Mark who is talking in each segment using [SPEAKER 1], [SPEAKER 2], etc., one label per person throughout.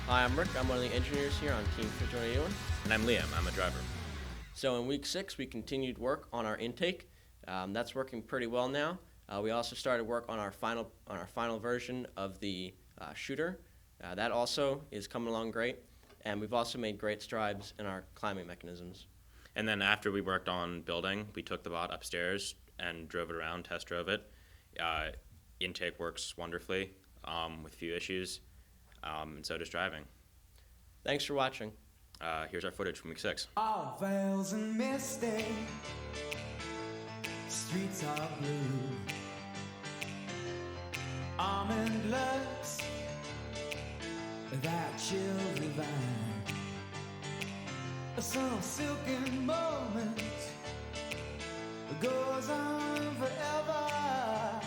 [SPEAKER 1] Hi, I'm Rick. I'm one of the engineers here on Team 51.
[SPEAKER 2] And I'm Liam. I'm a driver.
[SPEAKER 1] So in week 6, we continued work on our intake. That's working pretty well now. We also started work on our final version of the shooter. That also is coming along great. And we've also made great strides in our climbing mechanisms.
[SPEAKER 2] And then after we worked on building, we took the bot upstairs and drove it around, test drove it. Intake works wonderfully with few issues, and so does driving.
[SPEAKER 1] Thanks for watching.
[SPEAKER 2] Here's our footage from week 6.
[SPEAKER 3] All veils and misty, streets are blue. Almond looks that chill divine. Some silken moment goes on forever,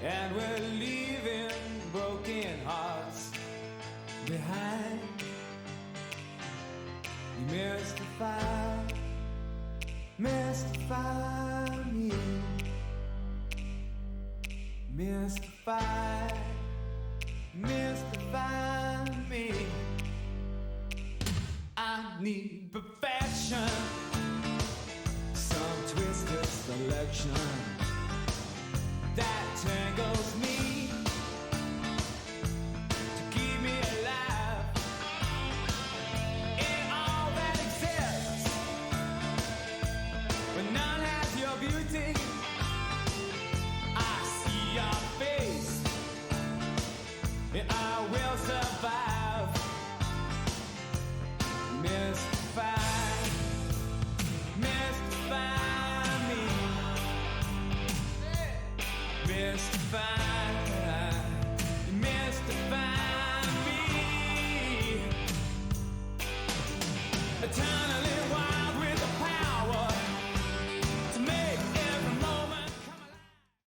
[SPEAKER 3] and we're leaving broken hearts behind. You mystify me, mystify me. I need perfection, some twisted selection that tangles me to keep me alive in all that exists. When none has your beauty, I see your face, and I will survive. Mystify me, mystify.